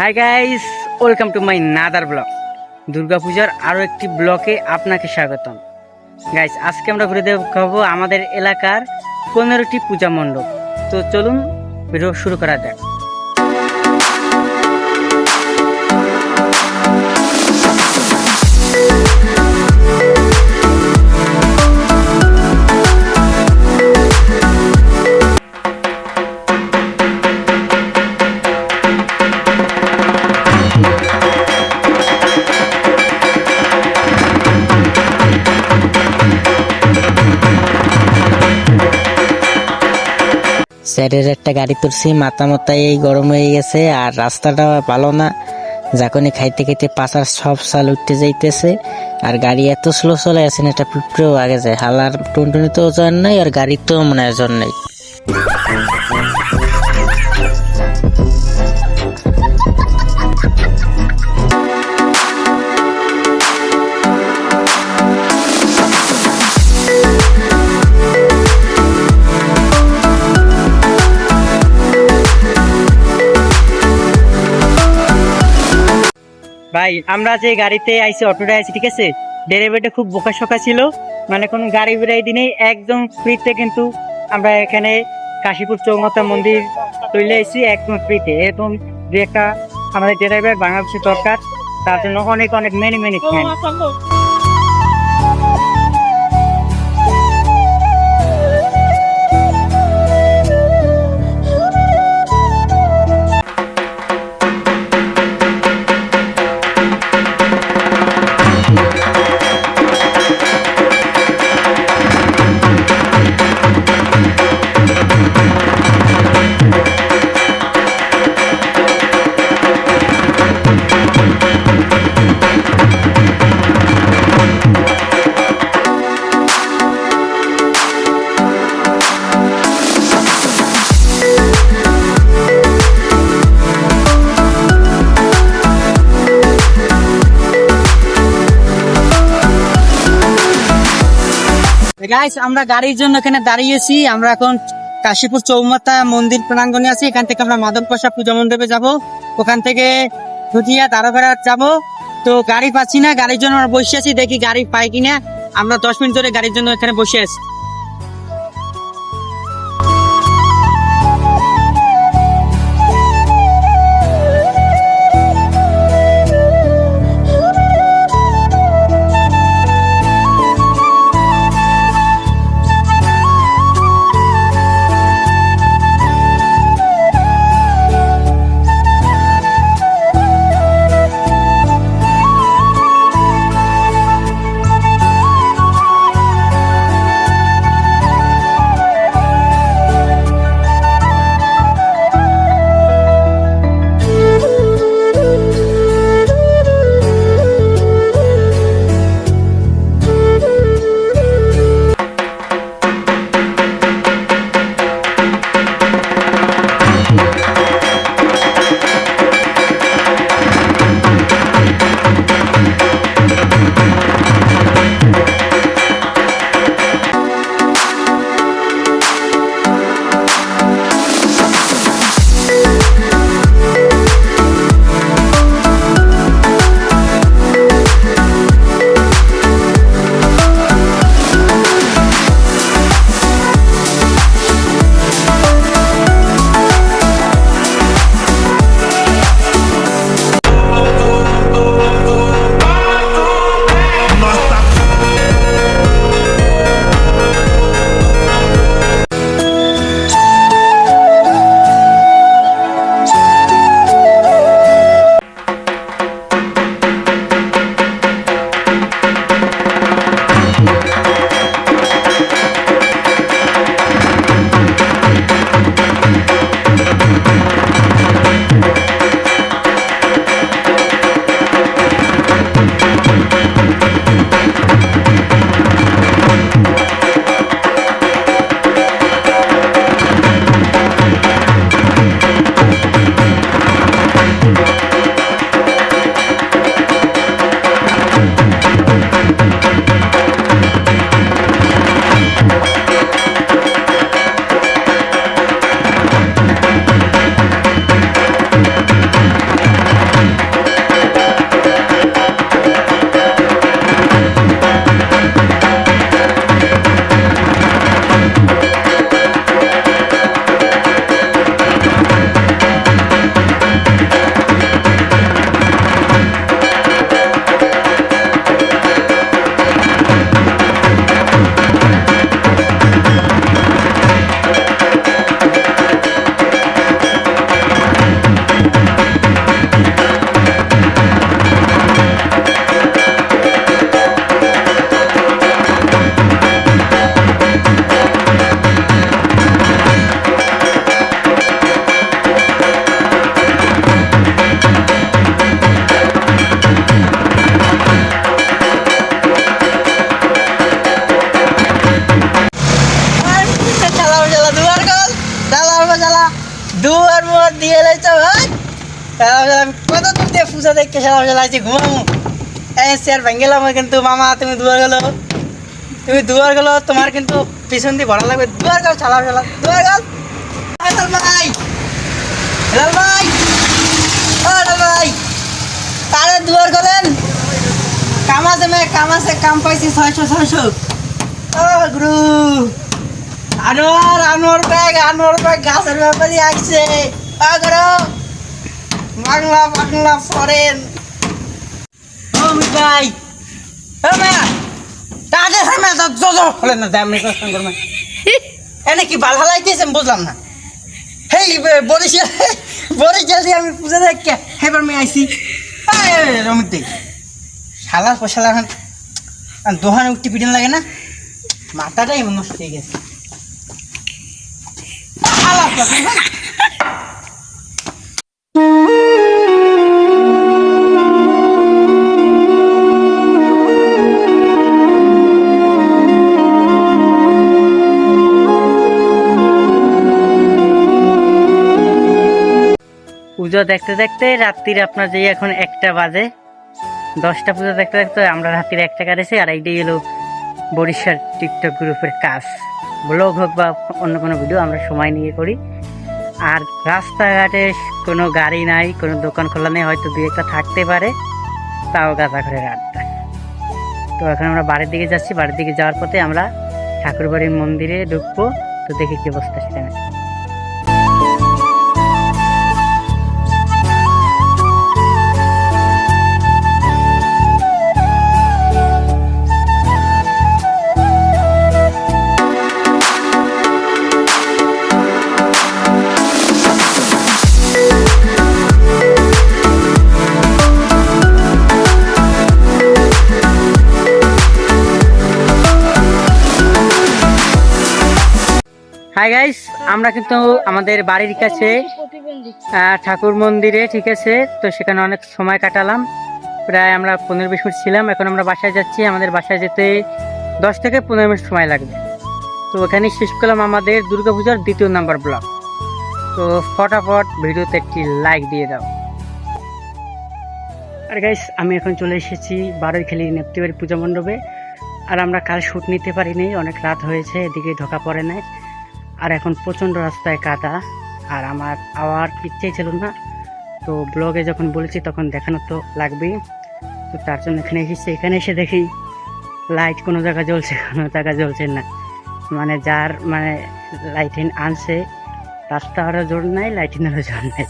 Hi guys, welcome to my another blog. দুর্গাপূজার আরও একটি ব্লকে আপনাকে স্বাগতম। গাইস, আজকে আমরা ঘুরে দেখাবো আমাদের এলাকার 15টি পূজা মণ্ডপ। তো চলুন ভিডিও শুরু করা যাক। স্যারের একটা গাড়ি তুলছি, মাথা মাথায় এই গরম হয়ে গেছে, আর রাস্তাটা ভালো না। যখনই খাইতে খাইতে পাচার সব সাল উঠতে যাইতেছে, আর গাড়ি এত স্লো চলে আছে, এটা পিঁপড়েও আগে যায়। হালার টুনটুনিতেও ওজন নাই, আর গাড়ির তো মনে হয় ওজন নেই। ভাই, আমরা যে গাড়িতে আইছি, অটোটা আইছি, ঠিক আছে, ড্রাইভারটা খুব বোকাশোকা ছিল। মানে কোনো গাড়ি বেড়াই দিনেই একদম ফ্রিতে কিন্তু আমরা এখানে কাশীপুর চৌমাতা মন্দির চলে আইছি একদম ফ্রিতে। এরকম যে একটা আমাদের ড্রাইভার বাংলাদেশের দরকার, তার জন্য অনেক অনেক মেনি থ্যাঙ্কস। গাইস, আমরা গাড়ির জন্য এখানে দাঁড়িয়েছি। আমরা এখন কাশীপুর চৌমাতা মন্দির প্রাঙ্গণে আছি। এখান থেকে আমরা মাদক প্রসাদ পূজা মণ্ডপে যাব, ওখান থেকে ধুতিয়া দারোঘাট যাব। তো গাড়ি পাচ্ছি না, গাড়ির জন্য আমরা বসে আছি, দেখি গাড়ি পাই কিনা। আমরা 10 মিনিট ধরে গাড়ির জন্য এখানে বসে আছি। কত দূর দিয়ে পূজা দেখতে সারা আছে ঘুমাবো চেয়ার ভেঙে গেলাম কিন্তু মামা তুমি দুয়ার গেলো তোমার কিন্তু পিছন দিয়ে ভরা লাগবে দুয়ার গাল চালা দুয়ার গাল ভাই হেলাল ভাই ভাই তারে দুয়ার গেলেন কাম আছে কাম পাইছি 600 ও গুরু আনোয়ার ব্যাগ গাছের ব্যাপারে আসছে বাংলা ফরেন ও ভাই এনে কি বাল হালাইতেছে বুঝলাম না হেই বরিশাল দিয়ে আমি পূজা দেখে হেবার মেয়ে আইসি রমিত দেই শালার পশালার দোহানে উঠতে পিটন লাগে না মাথাটাই নষ্ট হয়ে গেছে পুজো দেখতে দেখতে রাত্রির আপনার যে এখন 1টা বাজে 10টা পুজো দেখতে দেখতে আমরা রাত্রির 1টা কাটেছি আর এইটাই হলো বরিশাল টিকটক গ্রুপের কাজ ব্লগ হোক বা অন্য কোনো ভিডিও আমরা সময় নিয়ে করি আর রাস্তাঘাটে কোনো গাড়ি নাই কোনো দোকান খোলা নেই হয়তো 2-1টা থাকতে পারে তাও গাঁজা করে আড্ডা তো এখন আমরা বাড়ির দিকে যাচ্ছি বাড়ির দিকে যাওয়ার পথে আমরা ঠাকুরবাড়ির মন্দিরে ঢুকবো তো দেখি কি অবস্থা সেখানে হাই গাইস আমরা কিন্তু আমাদের বাড়ির কাছে ঠাকুর মন্দিরে ঠিক আছে তো সেখানে অনেক সময় কাটালাম প্রায় আমরা 15-20 মিনিট ছিলাম এখন আমরা বাসায় যাচ্ছি আমাদের বাসায় যেতে 10 থেকে 15 মিনিট সময় লাগবে তো ওখানে শেষ করলাম আমাদের দুর্গাপূজার 2য় নাম্বার ব্লগ তো ফটাফট ভিডিওতে একটি লাইক দিয়ে দাও আর গাইস আমি এখন চলে এসেছি বারৈখালী নেপ্তিবাড়ি পূজা মণ্ডপে আর আমরা কাল শ্যুট নিতে পারিনি অনেক রাত হয়েছে এদিকে ঢোকা পড়ে নাই আর এখন প্রচণ্ড রাস্তায় কাদা আর আমার আওয়ার ইচ্ছেই ছিল না তো ব্লগে যখন বলেছি তখন দেখানো তো লাগবেই তো তার জন্য এখানে এসে দেখি লাইট কোনো জায়গা জ্বলছে না মানে যার মানে লাইটিং আনছে রাস্তারও জোর নাই লাইটিংয়েরও জোর নাই